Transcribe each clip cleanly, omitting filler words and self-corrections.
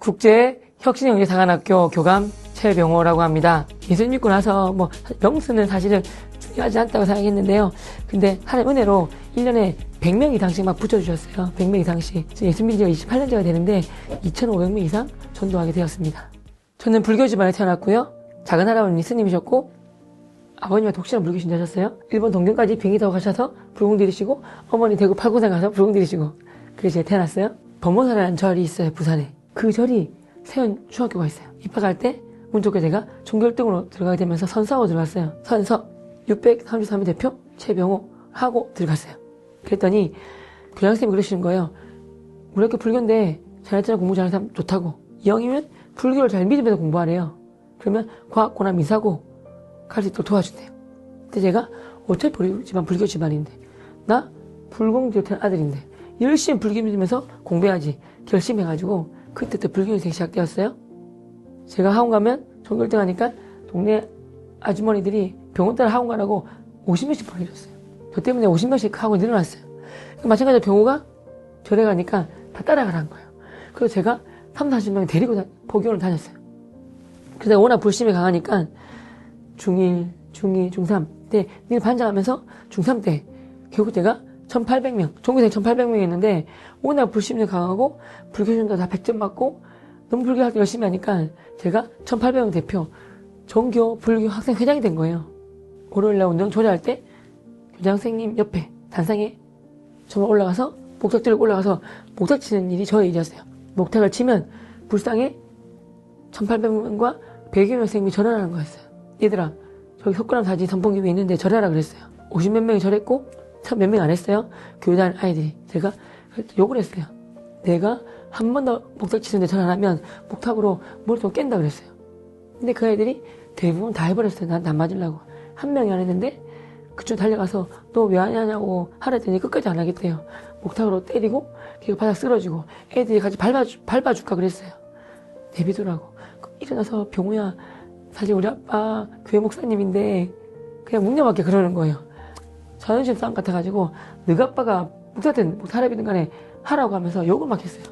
국제혁신영재사관학교 교감 최병호라고 합니다. 예수님 믿고 나서 명수는 사실은 중요하지 않다고 생각했는데요. 근데 하나님 은혜로 1년에 100명 이상씩 막 붙여주셨어요. 100명 이상씩. 예수 믿은 지가 28년째가 되는데 2,500명 이상 전도하게 되었습니다. 저는 불교 집안에 태어났고요. 작은 할아버님이 스님이셨고 아버님은 독실한 불교 신자셨어요. 일본 동경까지 비행기 타고 가셔서 불공 들이시고 어머니 대구 팔공산 가서 불공 들이시고 그래서 제가 태어났어요. 범모사라는 절이 있어요. 부산에. 그 절이 세연 중학교가 있어요. 입학할 때 운 좋게 제가 종교 1등으로 들어가게 되면서 선서하고 들어갔어요. 선서 633회 대표 최병호 하고 들어갔어요. 그랬더니 교장선생님이 그러시는 거예요. 우리 학교 불교인데 잘했잖아. 공부 잘하는 사람 좋다고. 2학년이면 불교를 잘 믿으면서 공부하래요. 그러면 과학고나 미사고 갈 수 있도록 도와준대요. 근데 제가 어차피 우리 집안 불교 집안인데 나 불공지를 아들인데 열심히 불교 믿으면서 공부해야지 결심해가지고 그때부터 불교 인생이 시작되었어요. 제가 학원 가면 종교 1등 하니까 동네 아주머니들이 병원 따라 학원 가라고 50명씩 보내줬어요. 저 때문에 50명씩 학원이 늘어났어요. 마찬가지로 병호가 절에 가니까 다 따라가라는 거예요. 그래서 제가 30-40명 데리고 포교를 다녔어요. 그래서 내가 워낙 불심이 강하니까 중1, 중2, 중3 때 늘 반장하면서 중3 때 결국 제가 1,800명, 종교생 1,800명이었는데 워낙 불심이 강하고 불교생도 다 100점 맞고 너무 불교 활동 열심히 하니까 제가 1,800명 대표 종교 불교 학생 회장이 된 거예요. 월요일날 운동 조례할 때 교장 선생님 옆에 단상에 정말 올라가서 목탁 들고 올라가서 목탁 치는 일이 저의 일이었어요. 목탁을 치면 불상에 1,800명과 100여 명 선생님이 절하라는 거였어요. 얘들아 저기 석굴암 사진 선풍기 위에 있는데 절하라 그랬어요. 50몇 명이 절했고 몇 명이 안 했어요. 교단 아이들이. 제가 욕을 했어요. 내가 한 번 더 목탁 치는데 절 안 하면 목탁으로 머리 좀 깬다 그랬어요. 근데 그 아이들이 대부분 다 해버렸어요. 나한테 안 맞으려고. 한 명이 안 했는데 그쪽 달려가서 너 왜 안 하냐고 하랬더니 끝까지 안 하겠대요. 목탁으로 때리고 걔가 바닥 쓰러지고 애들이 같이 밟아줄까 그랬어요. 내비두라고. 일어나서 병우야 사실 우리 아빠 교회 목사님인데 그냥 묵념하게 그러는 거예요. 자존심 싸움 같아가지고 너가 아빠가 목사든 목사랍이든 간에 하라고 하면서 욕을 막 했어요.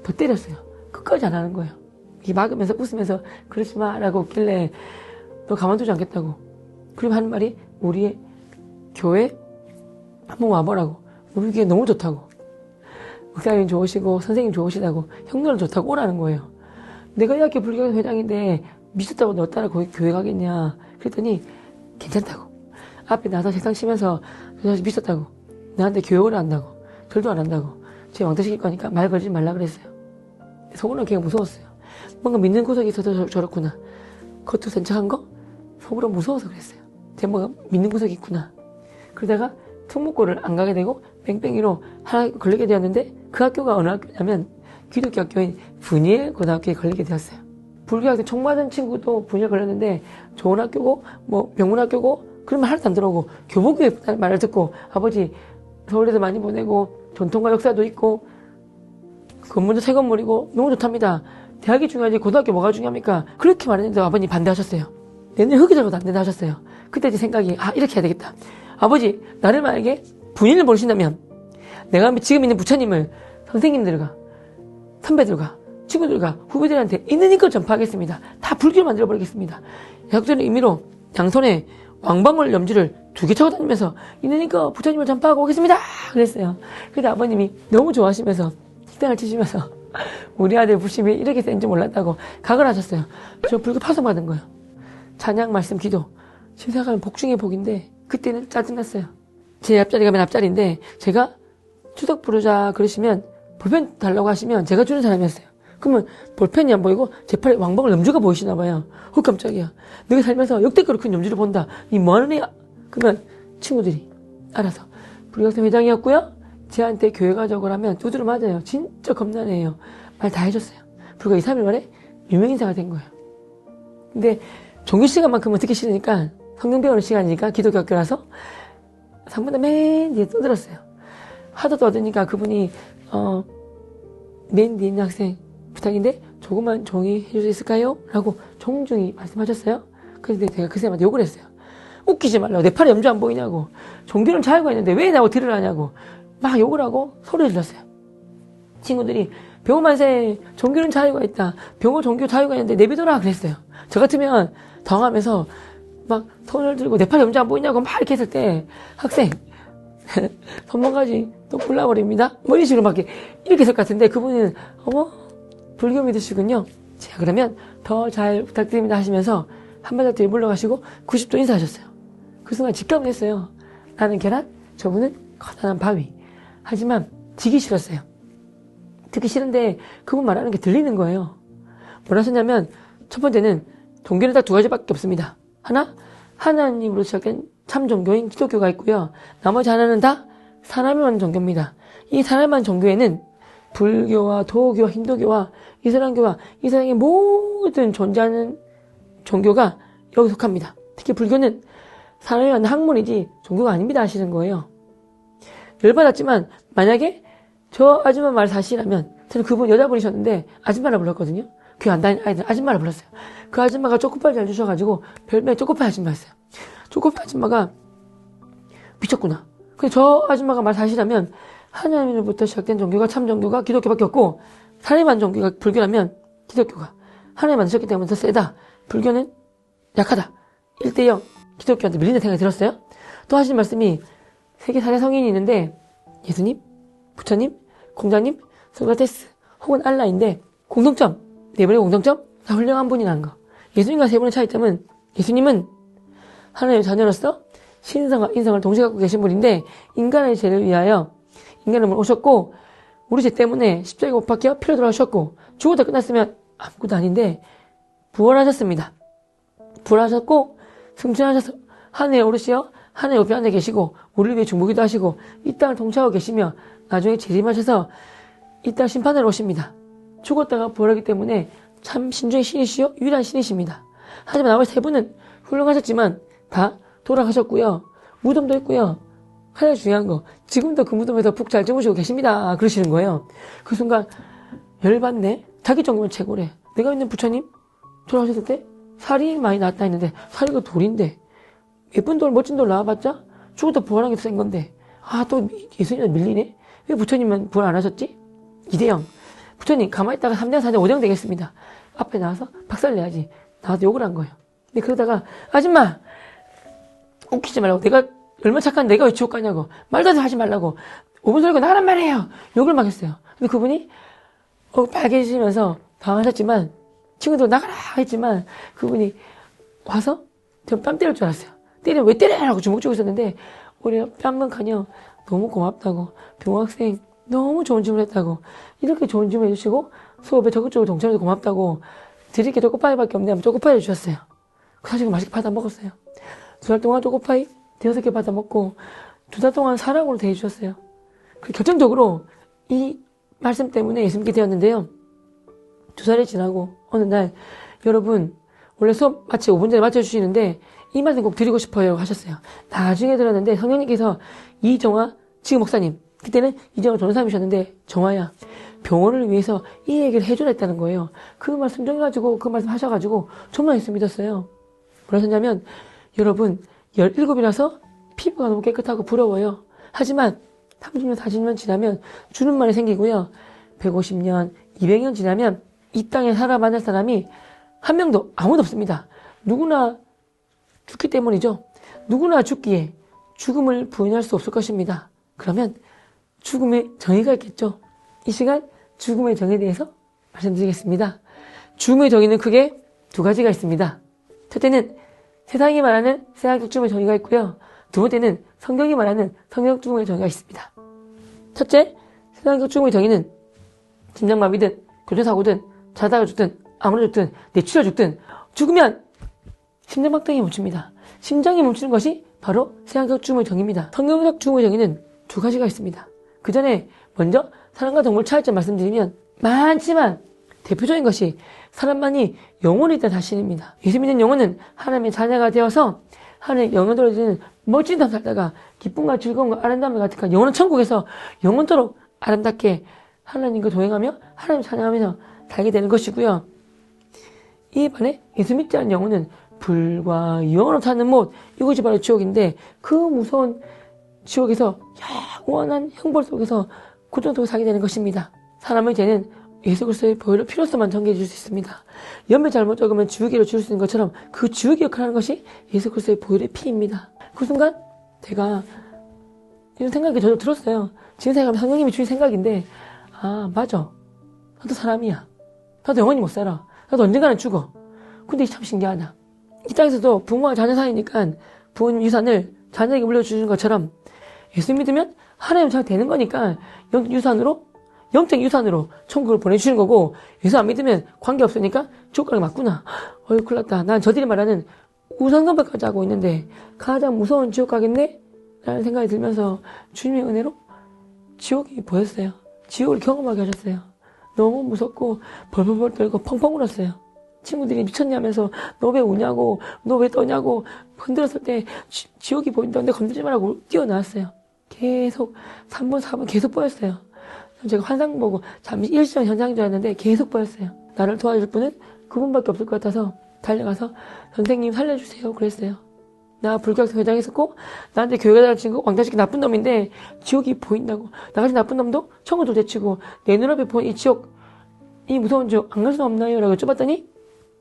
더 때렸어요. 끝까지 안 하는 거예요. 이 막으면서 웃으면서 그러지 마라고 했길래 너 가만두지 않겠다고. 그럼 하는 말이 우리의 교회 한번 와보라고. 우리 교회 너무 좋다고. 목사님 좋으시고 선생님 좋으시다고 형님은 좋다고 오라는 거예요. 내가 이 학교 불교 회장인데 미쳤다고 너 따라 거기 교회 가겠냐. 그랬더니 괜찮다고. 앞에 나서 세상 치면서 미쳤다고. 나한테 교회 오라 한다고. 절도 안 한다고. 제 왕따 시킬 거니까 말 걸지 말라 그랬어요. 속으로는 걔가 무서웠어요. 뭔가 믿는 구석이 있어서 저렇구나. 겉으로 센척한 거? 속으로 무서워서 그랬어요. 제가 뭔가 믿는 구석이 있구나. 그러다가 특목고를 안 가게 되고 뺑뺑이로 하나 걸리게 되었는데 그 학교가 어느 학교냐면 기독교 학교인 분이엘 고등학교에 걸리게 되었어요. 불교 학생 총 맞은 친구도 분이엘 걸렸는데 좋은 학교고 명문 학교고 그런 말 하나도 안 들어오고 교복교회 말을 듣고 아버지 서울에서 많이 보내고 전통과 역사도 있고 건물도 새 건물이고 너무 좋답니다. 대학이 중요하지 고등학교 뭐가 중요합니까? 그렇게 말했는데 아버님 반대하셨어요. 내년에 흑기적으로 안 된다 하셨어요. 그때 제 생각이 이렇게 해야 되겠다. 아버지 나를 만약에 분인을 보내신다면 내가 지금 있는 부처님을 선생님들과 선배들과 친구들과 후배들한테 있는 힘껏 전파하겠습니다. 다 불교를 만들어버리겠습니다. 약속의 의미로 양손에 왕방울 염지를 2개 차고 다니면서 있는 힘껏 부처님을 전파하고 오겠습니다. 그랬어요. 그런데 아버님이 너무 좋아하시면서 식당을 치시면서 우리 아들 불심이 이렇게 센지 몰랐다고 각을 하셨어요. 저 불교 파송받은 거예요. 찬양, 말씀, 기도. 지금 생각하면 복 중에 복인데 그때는 짜증났어요. 제 앞자리 가면 앞자리인데 제가 추석 부르자 그러시면 볼펜 달라고 하시면 제가 주는 사람이었어요. 그러면 볼펜이 안 보이고 제 팔에 왕방울 염주가 보이시나 봐요. 깜짝이야. 내가 살면서 역대급으로 큰 염주를 본다. 이 뭐하는 애야? 그러면 친구들이 알아서 불교학생 회장이었고요. 쟤한테 교회 가자고 하면 두드려 맞아요. 진짜 겁나네요. 말 다 해줬어요. 불과 2, 3일 만에 유명인사가 된 거예요. 근데 종교 시간만큼은 듣기 싫으니까 성경 배우는 시간이니까 기독교 학교라서 상분대 맨 뒤에 떠들었어요. 하도 떠드니까 그분이 맨 뒤에 있는 학생 부탁인데 조금만 종이 해줄 수 있을까요? 라고 정중히 말씀하셨어요. 그런데 제가 그 사람한테 욕을 했어요. 웃기지 말라고. 내 팔에 염주 안 보이냐고. 종교는 잘 알고 있는데 왜 나하고 들으라냐고. 막 욕을 하고 소리를 질렀어요. 친구들이 병호 만세, 종교는 자유가 있다. 병호 종교 자유가 있는데 내비둬라 그랬어요. 저 같으면 당황하면서 막 손을 들고 내 팔이 언제 안 보이냐고 막 이렇게 했을 때 학생 손모가지 또 골라버립니다. 뭐 이런 식으로 막 이렇게 했을 것 같은데 그분은 어머 불교 믿으시군요. 자 그러면 더 잘 부탁드립니다 하시면서 한 발짝 뒤에 물러가시고 90도 인사하셨어요. 그 순간 직감을 했어요. 나는 계란, 저분은 커다란 바위. 하지만 지기 싫었어요. 듣기 싫은데 그분 말하는 게 들리는 거예요. 뭐라 하셨냐면 첫 번째는 종교는 딱 두 가지밖에 없습니다. 하나, 하나님으로 시작된 참 종교인 기독교가 있고요. 나머지 하나는 다 사람을 종교입니다. 이 사람만 종교에는 불교와 도교와 힌두교와 이슬람교와 이 세상의 모든 존재하는 종교가 여기 속합니다. 특히 불교는 사람이 만든 학문이지 종교가 아닙니다 하시는 거예요. 열받았지만 만약에 저 아줌마 말 사실이라면 저는 그분 여자분이셨는데 아줌마라 불렀거든요. 교회 안 다니는 아이들 아줌마라 불렀어요. 그 아줌마가 초코파이 잘 주셔가지고 별명이 초코파이 아줌마였어요. 초코파이 아줌마가 미쳤구나. 근데 저 아줌마가 말 사실이라면 하나님으로부터 시작된 종교가 참 종교가 기독교밖에 없고 사람만 종교가 불교라면 기독교가 하나님 만드셨기 때문에 더 세다. 불교는 약하다. 1대0 기독교한테 밀린다는 생각이 들었어요. 또 하신 말씀이 세계 4대 성인이 있는데 예수님, 부처님, 공자님, 소크라테스 혹은 알라인데 공통점, 네 분의 공통점 다 훌륭한 분이라는 거. 예수님과 세 분의 차이점은 예수님은 하나님의 자녀로서 신성과 인성을 동시에 갖고 계신 분인데 인간의 죄를 위하여 인간을 오셨고 우리 죄 때문에 십자가에 못 박혀 피로 돌아오셨고 죽어도 끝났으면 아무것도 아닌데 부활하셨습니다. 부활하셨고 승천하셔서 하늘에 오르시어 하늘 옆에 앉아 계시고 우리를 위해 중보기도 하시고 이 땅을 통치하고 계시며 나중에 재림하셔서 이 땅 심판을 오십니다. 죽었다가 부활하기 때문에 참 신중의 신이시요 유일한 신이십니다. 하지만 나머지 세 분은 훌륭하셨지만 다 돌아가셨고요. 무덤도 있고요. 가장 중요한 거 지금도 그 무덤에서 푹 잘 주무시고 계십니다. 그러시는 거예요. 그 순간 열받네. 자기 종교면 최고래. 내가 믿는 부처님 돌아가셨을 때 살이 많이 났다 했는데 살이 그 돌인데 예쁜 돌 멋진 돌 나와봤자 죽었다 부활한 게 더 센 건데 또 예수님은 밀리네. 왜 부처님은 부활 안 하셨지? 2대0 부처님 가만히 있다가 3대0 4대0 5대0 되겠습니다. 앞에 나와서 박살내야지. 나와서 욕을 한 거예요. 근데 그러다가 아줌마 웃기지 말라고. 내가 얼마나 착한데 내가 왜 지옥 가냐고. 말도 하지 말라고. 5분 설고 나가란 말이에요. 욕을 막 했어요. 근데 그분이 빨개지면서 당황하셨지만 친구들 나가라 했지만 그분이 와서 저 뺨 때릴 줄 알았어요. 때리면 왜 때려라고 주먹 쥐고 있었는데 우리 뺨은커녕 너무 고맙다고 병학생 너무 좋은 질문 했다고 이렇게 좋은 질문 해주시고 수업에 적극적으로 동참해서 고맙다고 드릴 게 초코파이밖에 없는데 한번 초코파이를 주셨어요. 사실 맛있게 받아 먹었어요. 2달 동안 초코파이 5개 받아 먹고 2달 동안 사랑으로 대해주셨어요. 결정적으로 이 말씀 때문에 예수님께 되었는데요. 2달이 지나고 어느 날 여러분 원래 수업 마치 5분 전에 맞춰주시는데 이 말씀 꼭 드리고 싶어요 하셨어요. 나중에 들었는데 성령님께서 이정화 지금 목사님 그때는 이정화 전사님이셨는데 정화야 병원을 위해서 이 얘기를 해줘야 했다는 거예요. 그 말씀 정해가지고 그 말씀 하셔가지고 정말 예수 믿었어요. 뭐라 하셨냐면 여러분 17이라서 피부가 너무 깨끗하고 부러워요. 하지만 30년 40년 지나면 주름만이 생기고요. 150년 200년 지나면 이 땅에 살아 만날 사람이 한 명도 아무도 없습니다. 누구나 죽기 때문이죠. 누구나 죽기에 죽음을 부인할 수 없을 것입니다. 그러면 죽음의 정의가 있겠죠. 이 시간 죽음의 정의에 대해서 말씀드리겠습니다. 죽음의 정의는 크게 두 가지가 있습니다. 첫째는 세상이 말하는 세상적 죽음의 정의가 있고요. 두 번째는 성경이 말하는 성경적 죽음의 정의가 있습니다. 첫째, 세상적 죽음의 정의는 심장마비든 교통사고든 자다가 죽든 아무나 죽든 뇌출혈 죽든 죽으면 심장박동이 멈춥니다. 심장이 멈추는 것이 바로 세상적 죽음의 정의입니다. 성경적 죽음의 정의는 두 가지가 있습니다. 그 전에 먼저 사람과 동물 차이점 말씀드리면 많지만 대표적인 것이 사람만이 영혼이 있다는 사실입니다. 예수 믿는 영혼은 하나님의 자녀가 되어서 하나님의 영혼으로 되는 멋진 삶 살다가 기쁨과 즐거움과 아름다움을 가득한 영원한 천국에서 영원토록 아름답게 하나님과 동행하며 하나님을 찬양하면서 살게 되는 것이고요. 이에 반해 예수 믿지 않는 영혼은 불과 영원으로 사는 못, 이것이 바로 지옥인데 그 무서운 지옥에서 영원한 형벌 속에서 고통 속에 살게 되는 것입니다. 사람의 죄는 예수 그리스도의 보혈로 필요성만 전개해 줄 수 있습니다. 연배 잘못 적으면 지우개로 지울 수 있는 것처럼 그 지우개 역할을 하는 것이 예수 그리스도의 보혈의 피입니다. 그 순간 제가 이런 생각이 저도 들었어요. 지금 생각하면 성령님이 주신 생각인데 아 맞아. 나도 사람이야. 나도 영원히 못 살아. 나도 언젠가는 죽어. 근데 참 신기하다. 이 땅에서도 부모와 자녀 사이니까 부모님 유산을 자녀에게 물려주는 것처럼 예수 믿으면 하나님 잘 되는 거니까 영적 유산으로 천국을 보내주시는 거고, 예수 안 믿으면 관계없으니까 지옥 가는 게 맞구나. 큰일 났다. 난 저들이 말하는 우상숭배까지 하고 있는데 가장 무서운 지옥 가겠네? 라는 생각이 들면서 주님의 은혜로 지옥이 보였어요. 지옥을 경험하게 하셨어요. 너무 무섭고 벌벌벌 떨고 펑펑 울었어요. 친구들이 미쳤냐면서 너 왜 우냐고 너 왜 떠냐고 흔들었을 때 지옥이 보인다는데 건들지 말라고 뛰어나왔어요. 계속 3분 4분 계속 보였어요. 제가 환상 보고 잠시 일시적 현상인 줄 알았는데 계속 보였어요. 나를 도와줄 분은 그분밖에 없을 것 같아서 달려가서 선생님 살려주세요 그랬어요. 나 불교학생 회장했었고 나한테 교회가 잘 친구 왕자식이 나쁜 놈인데 지옥이 보인다고. 나같이 나쁜 놈도 천국도 대치고 내 눈앞에 보인 이 지옥, 이 무서운 지옥 안 갈 수 없나요? 라고 여쭤봤더니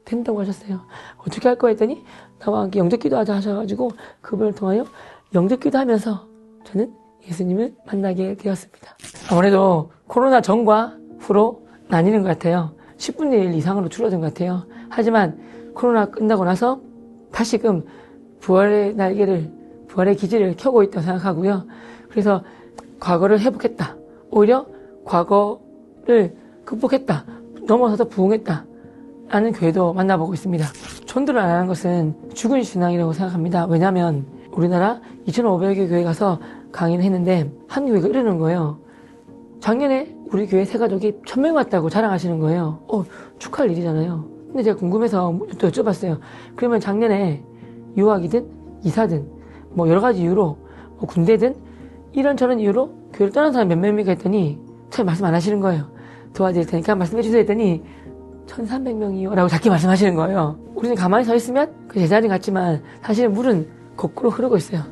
된다고 하셨어요. 어떻게 할 거야 했더니 나와 함께 영접기도 하자 하셔가지고 그분을 통하여 영접기도 하면서 저는 예수님을 만나게 되었습니다. 아무래도 코로나 전과 후로 나뉘는 것 같아요. 10분의 1 이상으로 줄어든 것 같아요. 하지만 코로나 끝나고 나서 다시금 부활의 날개를, 부활의 기지를 켜고 있다고 생각하고요. 그래서 과거를 회복했다. 오히려 과거를 극복했다. 넘어서서 부흥했다. 라는 교회도 만나보고 있습니다. 전도를 안 하는 것은 죽은 신앙이라고 생각합니다. 왜냐하면 우리나라 2,500여 교회 가서 강의를 했는데 한 교회가 이러는 거예요. 작년에 우리 교회 세 가족이 1,000명 왔다고 자랑하시는 거예요. 축하할 일이잖아요. 근데 제가 궁금해서 또 여쭤봤어요. 그러면 작년에 유학이든 이사든 뭐 여러 가지 이유로 군대든 이런저런 이유로 교회를 떠난 사람이 몇 명입니까 했더니 잘 말씀 안 하시는 거예요. 도와드릴 테니까 말씀해 주세요 했더니 1,300명이요 라고 작게 말씀하시는 거예요. 우리는 가만히 서 있으면 그 제자리 같지만 사실은 물은 거꾸로 흐르고 있어요.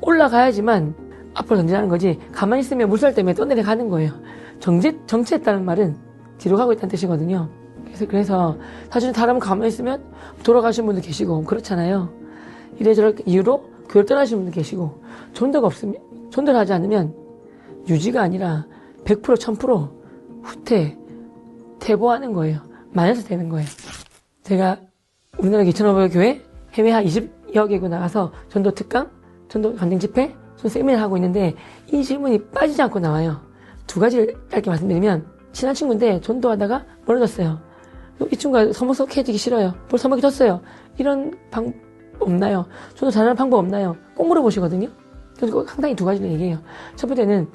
올라가야지만 앞으로 던지라는 거지 가만히 있으면 물살 때문에 떠내려가는 거예요. 정체했다는 말은 뒤로 가고 있다는 뜻이거든요. 그래서 사실은 사람은 가만히 있으면 돌아가신 분도 계시고 그렇잖아요. 이래저래 이유로 교회를 떠나신 분도 계시고 전도가 없으면, 전도를 하지 않으면 유지가 아니라 100% 1000% 후퇴 퇴보하는 거예요. 마이너스 되는 거예요. 제가 우리나라 2,500여 교회 해외 한 20여 개국 나가서 전도 특강, 전도 간증 집회, 전도 세미나를 하고 있는데 이 질문이 빠지지 않고 나와요. 두 가지를 짧게 말씀드리면 친한 친구인데 전도하다가 멀어졌어요. 이 친구가 서먹서먹해지기 싫어요. 뭘 서먹해졌어요. 이런 방법 없나요? 전도 잘하는 방법 없나요? 꼭 물어보시거든요. 그래서 상당히 두 가지를 얘기해요. 첫 번째는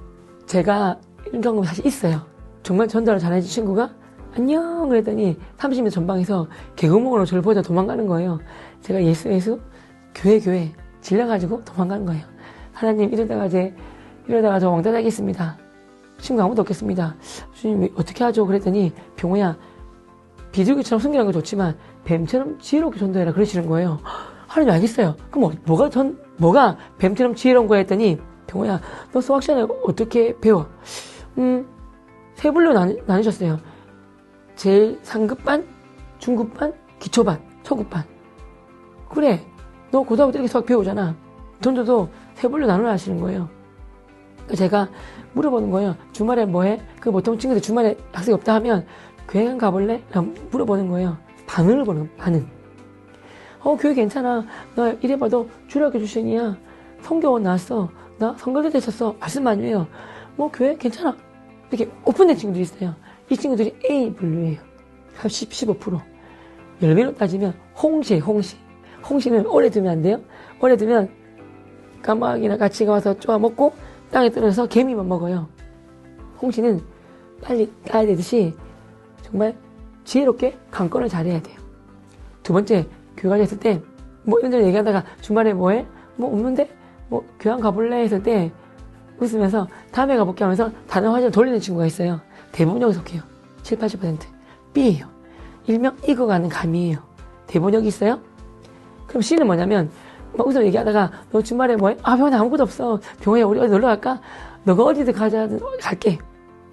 제가 이런 경험이 사실 있어요. 정말 전도를 잘해준 친구가 안녕 그랬더니 30m 전방에서 개구멍으로 저를 보자 도망가는 거예요. 제가 예수 교회 질려가지고 도망가는 거예요. 하나님 이러다가 저 왕따 되겠습니다. 친구 아무도 없겠습니다. 주님 어떻게 하죠? 그랬더니 병호야 비둘기처럼 숨기는 건 좋지만 뱀처럼 지혜롭게 전도해라 그러시는 거예요. 하나님 알겠어요. 그럼 뭐가 뱀처럼 지혜로운 거야 했더니 병호야 너 수학 시간에 어떻게 배워? 세 분류 나누셨어요. 제일 상급반, 중급반, 기초반, 초급반. 그래 너 고등학교 때 이렇게 수학 배우잖아. 전도도 세 분류 나누라 하시는 거예요. 제가 물어보는 거예요. 주말에 뭐해? 그 보통 친구들 주말에 학생이 없다 하면 교회 한 가볼래? 라고 물어보는 거예요. 반응을 보는 거예요. 반응. 교회 괜찮아. 나 이래봐도 주일학교 출신이야. 성교원 나왔어. 나 성결대대 있었어. 말씀 많이 해요. 교회 괜찮아. 이렇게 오픈된 친구들이 있어요. 이 친구들이 A 분류예요. 15%. 열매로 따지면 홍시는 오래 두면 안 돼요. 오래 두면 까마귀나 가치가 와서 쪼아 먹고 땅에 떨어져서 개미만 먹어요. 홍시는 빨리 따야 되듯이 정말 지혜롭게 관건을 잘해야 돼요. 두 번째, 교회 가서 했을 때 이런저런 얘기하다가 주말에 뭐해? 없는데? 교회 가볼래? 했을 때 웃으면서 다음에 가볼게 하면서 다른 화제를 돌리는 친구가 있어요. 대부분 여기 속해요. 7, 80% B예요. 일명 익어가는 감이에요. 대부분 여기 있어요. 그럼 C는 뭐냐면 웃으면서 얘기하다가 너 주말에 뭐해? 병원에 아무것도 없어. 병원에 우리 어디 놀러 갈까? 너가 어디든 가자 갈게.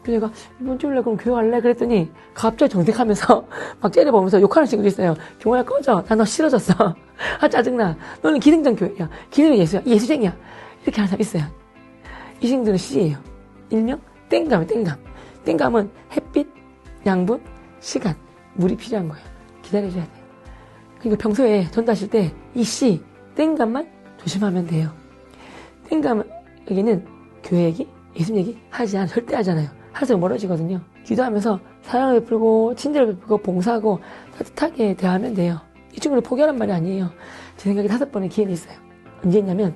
그래서 내가 이번 주일날 그럼 교회 갈래? 그랬더니 갑자기 정색하면서 막 째려보면서 욕하는 친구도 있어요. 경호야 꺼져. 나 너 싫어졌어. 아 짜증나. 너는 기능적 교회야. 기능은 예수야. 예수쟁이야. 이렇게 하는 사람 있어요. 이 친구들은 C예요. 일명 땡감이에요. 땡감. 땡감은 햇빛, 양분, 시간, 물이 필요한 거예요. 기다려줘야 돼요. 그러니까 평소에 전도하실 때 이 C, 땡감만 조심하면 돼요. 땡감은 여기는 교회 얘기, 예수 얘기 절대 하잖아요. 할수록 멀어지거든요. 기도하면서 사랑을 베풀고 친절을 베풀고 봉사하고 따뜻하게 대하면 돼요. 이 친구를 포기하란 말이 아니에요. 제 생각에 5번의 기회는 있어요. 언제 있냐면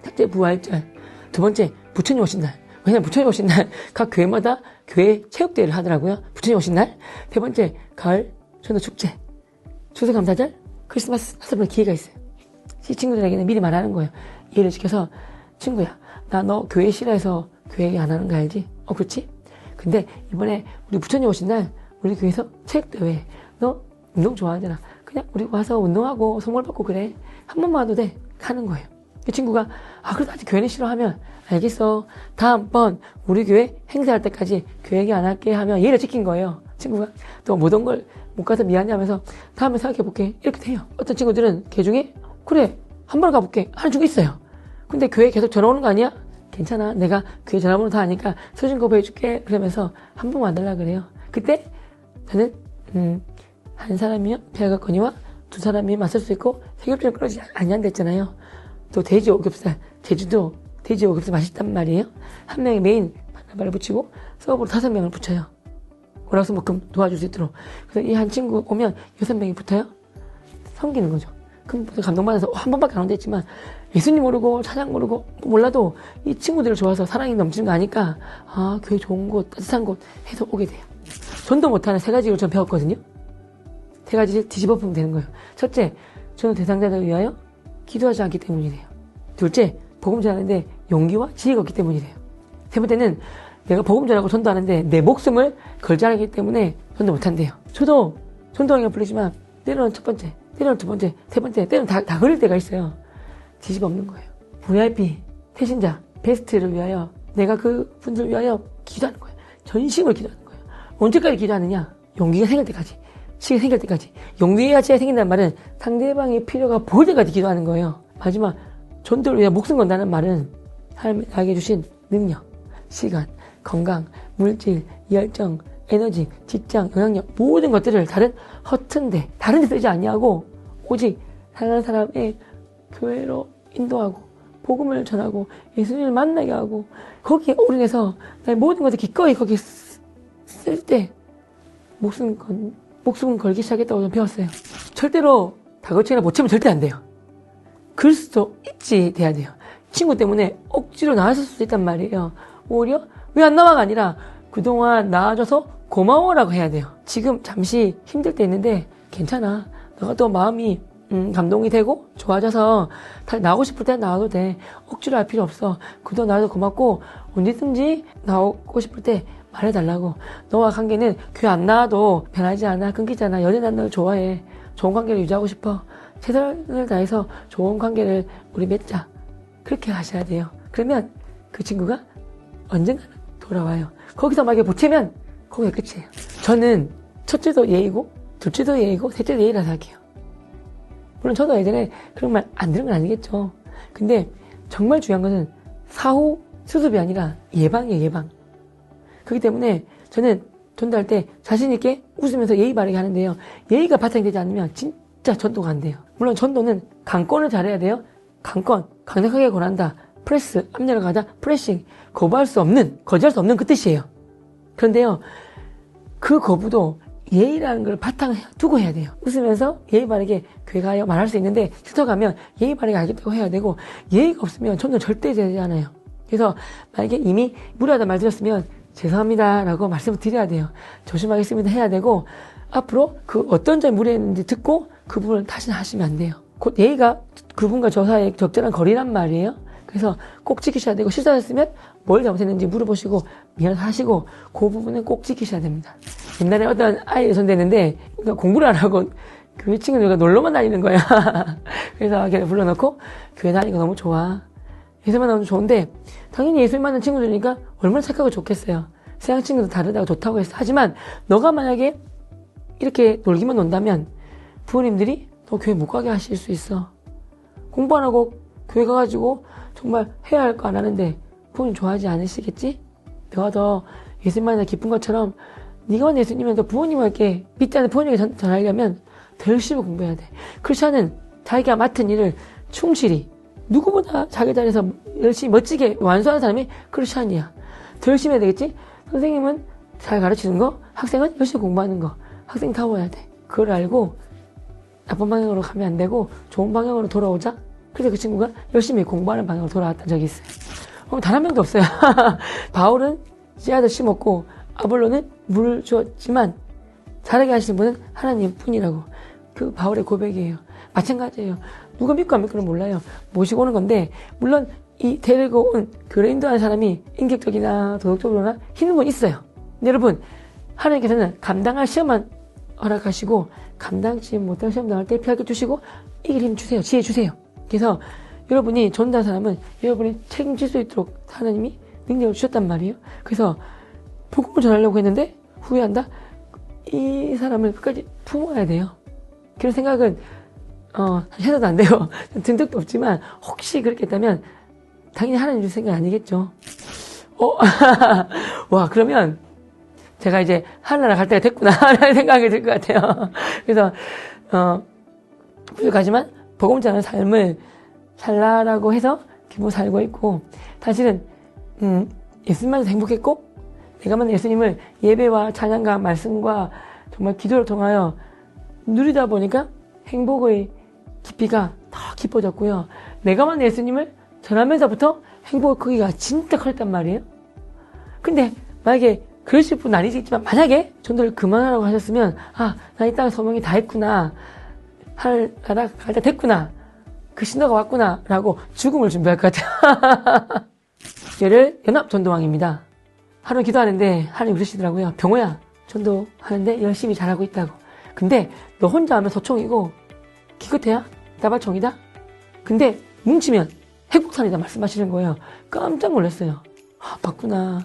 첫째 부활절, 두 번째 부처님 오신 날. 왜냐면 부처님 오신 날 각 교회마다 교회 체육대회를 하더라고요. 부처님 오신 날. 세 번째 가을 전도 축제, 추수감사절, 크리스마스 5번의 기회가 있어요. 이 친구들에게는 미리 말하는 거예요. 이해를 시켜서 친구야, 나 너 교회 싫어해서 교회 얘기 안 하는 거 알지? 그렇지? 근데 이번에 우리 부처님 오신 날 우리 교회에서 체육대회, 너 운동 좋아하잖아. 그냥 우리 와서 운동하고 선물 받고 그래. 한 번만 와도 돼. 하는 거예요. 이 친구가 그래도 아직 교회는 싫어하면 알겠어. 다음번 우리 교회 행사할 때까지 교회 얘기 안 할게 하면 예를 지킨 거예요. 친구가 또 모든 걸 못 가서 미안해 하면서 다음에 생각해볼게. 이렇게 돼요. 어떤 친구들은 걔 중에 그래 한 번 가볼게 하는 친구 있어요. 근데 교회 계속 전화 오는 거 아니야? 괜찮아. 내가 교회 전화번호 다 아니까 서준 거부해줄게. 그러면서 한 번 와달라 그래요. 그때 저는 한 사람이면 배가거니와 두 사람이 맞설 수 있고 세겹처럼 끊어지지 않냐는 됐잖아요. 또 돼지 오겹살, 제주도 돼지 오겹살 맛있단 말이에요. 한 명이 메인 반발을 붙이고 서브로 5명을 붙여요. 월화수목금 도와줄 수 있도록. 그래서 이 한 친구 오면 6명이 붙어요. 섬기는 거죠. 그럼 감동받아서 한 번밖에 안 온다 했지만 예수님 모르고 찬양 모르고 몰라도 이 친구들을 좋아서 사랑이 넘치는 거 아니까 교회 좋은 곳, 따뜻한 곳 해서 오게 돼요. 전도 못하는 3가지를 전 배웠거든요. 3가지를 뒤집어 보면 되는 거예요. 첫째, 저는 대상자들을 위하여 기도하지 않기 때문이래요. 둘째, 복음 전하는데 용기와 지혜가 없기 때문이래요. 세 번째는 내가 복음 전하고 전도하는데 내 목숨을 걸지 않기 때문에 전도 못한대요. 저도 전도하기가 부르지만 때로는 첫 번째, 때로는 두 번째, 세 번째, 때로는 다 걸릴 때가 있어요. 뒤집어 없는 거예요. VIP, 태신자, 베스트를 위하여 내가 그 분들을 위하여 기도하는 거예요. 전심을 기도하는 거예요. 언제까지 기도하느냐? 용기가 생길 때까지. 시간이 생길 때까지. 용기가 제가 생긴다는 말은 상대방의 필요가 보일 때까지 기도하는 거예요. 마지막 전도를 위해 목숨 건다는 말은 하나님이 나에게 주신 능력, 시간, 건강, 물질, 열정, 에너지, 직장, 영향력 모든 것들을 다른 허튼데 다른 데 쓰지 않냐고 오직 다른 사람의 교회로 인도하고 복음을 전하고 예수님을 만나게 하고 거기에 올인해서 나의 모든 것을 기꺼이 거기에 쓸 때 목숨은 걸기 시작했다고 좀 배웠어요. 절대로 다그치거나 못 치면 절대 안 돼요. 그럴 수도 있지 돼야 돼요. 친구 때문에 억지로 나왔을 수도 있단 말이에요. 오히려 왜 안 나와가 아니라 그동안 나와줘서 고마워라고 해야 돼요. 지금 잠시 힘들 때 있는데 괜찮아. 너가 또 마음이 감동이 되고 좋아져서 나오고 싶을 때 나와도 돼. 억지로 할 필요 없어. 그동안 나와서 고맙고 언제든지 나오고 싶을 때 말해달라고. 너와 관계는 교회 안 나와도 변하지 않아. 끊기지 않아. 여전히 난 널 좋아해. 좋은 관계를 유지하고 싶어. 최선을 다해서 좋은 관계를 우리 맺자. 그렇게 하셔야 돼요. 그러면 그 친구가 언젠가는 돌아와요. 거기서 만약에 보채면 거기가 끝이에요. 저는 첫째도 예의고 둘째도 예의고 셋째도 예의라 생각해요. 물론 저도 예전에 그런 말 안 들은 건 아니겠죠. 근데 정말 중요한 것은 사후 수습이 아니라 예방이에요. 예방. 그렇기 때문에 저는 전도할 때 자신 있게 웃으면서 예의 바르게 하는데요. 예의가 바탕이 되지 않으면 진짜 전도가 안 돼요. 물론 전도는 강권을 잘해야 돼요. 강권, 강력하게 권한다. 프레스, 압력을 가다. 프레싱, 거부할 수 없는, 거절할 수 없는 그 뜻이에요. 그런데요, 그 거부도 예의라는 걸 바탕 두고 해야 돼요. 웃으면서 예의 바르게 교회 가요 말할 수 있는데 스쳐가면 예의 바르게 알겠다고 해야 되고 예의가 없으면 전도 절대 되지 않아요. 그래서 만약에 이미 무례하다 말 드렸으면 죄송합니다 라고 말씀을 드려야 돼요. 조심하겠습니다 해야 되고 앞으로 그 어떤 점이 무례했는지 듣고 그 부분을 다시 하시면 안 돼요. 곧 예의가 그분과 저 사이의 적절한 거리란 말이에요. 그래서 꼭 지키셔야 되고 실수하셨으면 뭘 잘못했는지 물어보시고 미안하시고 그 부분은 꼭 지키셔야 됩니다. 옛날에 어떤 아이를 손댔는데 공부를 안 하고 교회 친구들과 놀러만 다니는 거야. 그래서 걔를 불러놓고 교회 다니는 거 너무 좋아. 예수만 너무 좋은데 당연히 예수님 만난 친구들이니까 얼마나 착하고 좋겠어요. 서양 친구도 다르다고 좋다고 했어. 하지만 너가 만약에 이렇게 놀기만 논다면 부모님들이 너 교회 못 가게 하실 수 있어. 공부 안 하고 교회 가가지고 정말 해야 할 거 안 하는데 부모님 좋아하지 않으시겠지? 너가 더 예수님만이 기쁜 것처럼 네가 예수님은 더 부모님에게 믿지 않는 부모님에게 전하려면 더 열심히 공부해야 돼. 크리스찬은 자기가 맡은 일을 충실히 누구보다 자기 자리에서 열심히 멋지게 완수하는 사람이 크리스찬이야. 더 열심히 해야 되겠지? 선생님은 잘 가르치는 거, 학생은 열심히 공부하는 거. 학생 타워야 돼. 그걸 알고 나쁜 방향으로 가면 안 되고 좋은 방향으로 돌아오자. 그래서 그 친구가 열심히 공부하는 방향으로 돌아왔던 적이 있어요. 단 한 명도 없어요. 바울은 씨앗을 심었고 아볼로는 물을 주었지만 자라게 하시는 분은 하나님 뿐이라고. 그 바울의 고백이에요. 마찬가지예요. 누가 믿고 안 믿고는 몰라요. 모시고 오는 건데 물론 이 데리고 온 그레인도하는 사람이 인격적이나 도덕적으로나 힘든 분 있어요. 여러분 하나님께서는 감당할 시험만 허락하시고 감당치 못할 시험 당할 때 피하게 주시고 이길 힘 주세요. 지혜 주세요. 그래서 여러분이 전도한 사람은 여러분이 책임질 수 있도록 하나님이 능력을 주셨단 말이에요. 그래서 복음을 전하려고 했는데 후회한다? 이 사람을 끝까지 품어야 돼요. 그런 생각은 해서도 안 돼요. 든적도 없지만 혹시 그렇게 했다면 당연히 하나님 줄 생각 아니겠죠. 와 그러면 제가 이제 하늘나라 갈 때가 됐구나 라는 생각이 들 것 같아요. 그래서 부족하지만 복음 전하는 삶을 살라라고 해서 기분 살고 있고 사실은 예수님만 행복했고 내가 만난 예수님을 예배와 찬양과 말씀과 정말 기도를 통하여 누리다 보니까 행복의 깊이가 더 깊어졌고요. 내가 만난 예수님을 전하면서부터 행복의 크기가 진짜 컸단 말이에요. 근데 만약에 그러실 분은 아니겠지만 만약에 전도를 그만하라고 하셨으면 나 이 땅에 소명이 다 했구나. 하늘나라 갈 때 됐구나. 그 신호가 왔구나 라고 죽음을 준비할 것 같아요. 얘를 연합전도왕입니다. 하루 기도하는데 하나님 그러시더라고요. 병호야 전도하는데 열심히 잘하고 있다고. 근데 너 혼자 하면 소총이고 기껏해야 나발총이다. 근데 뭉치면 핵폭탄이다 말씀하시는 거예요. 깜짝 놀랐어요. 맞구나.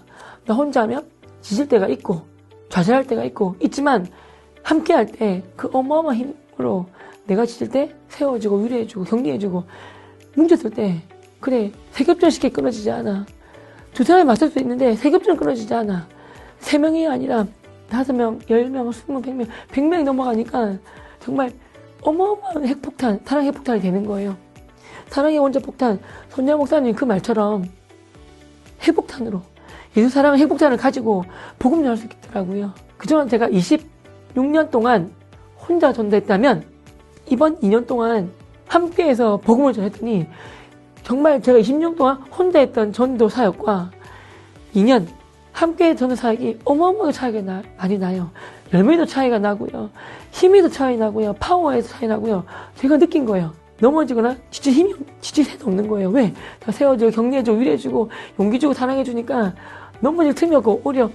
나 혼자 하면 지칠 때가 있고 좌절할 때가 있지만 함께 할 때 그 어마어마한 힘으로 내가 지칠 때 세워주고 위로해주고 격려해주고 뭉쳤을 때 그래 세겹전 쉽게 끊어지지 않아. 두 사람이 맞설 수 있는데 세겹전 끊어지지 않아. 3명이 아니라 5명, 10명, 20명, 100명 100명이 넘어가니까 정말 어마어마한 핵폭탄, 사랑 핵폭탄이 되는 거예요. 사랑의 원자폭탄, 손야 목사님 그 말처럼 핵폭탄으로 예수 사랑의 핵폭탄을 가지고 복음 전할 수 있더라고요. 그동안 제가 26년 동안 혼자 전도했다면 이번 2년 동안 함께해서 복음을 전했더니 정말 제가 20년 동안 혼자 했던 전도 사역과 2년 함께 전도 사역이 어마어마하게 차이가 많이 나요. 열매도 차이가 나고요. 힘에도 차이 나고요. 파워에도 차이 나고요. 제가 느낀 거예요. 넘어지거나 지칠 새도 없는 거예요. 왜? 다 세워주고 격려해주고 위로해주고 용기주고 사랑해주니까 넘어질 틈이 없고 오히려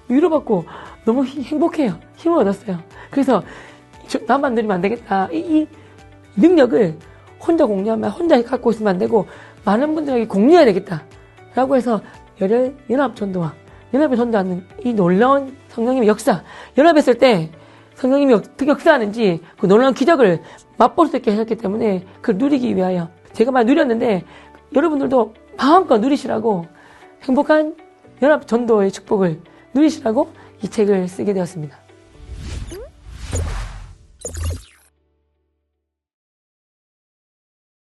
위로받고 너무 행복해요. 힘을 얻었어요. 그래서 나만 누리면 안 되겠다. 이 능력을 혼자 공유하면 혼자 갖고 있으면 안 되고 많은 분들에게 공유해야 되겠다. 라고 해서 연합전도와 연합에 전도하는 이 놀라운 성령님의 역사. 연합했을 때 성령님이 어떻게 역사하는지 그 놀라운 기적을 맛볼 수 있게 하셨기 때문에 그걸 누리기 위하여 제가 많이 누렸는데 여러분들도 마음껏 누리시라고 행복한 연합전도의 축복을 누리시라고 이 책을 쓰게 되었습니다.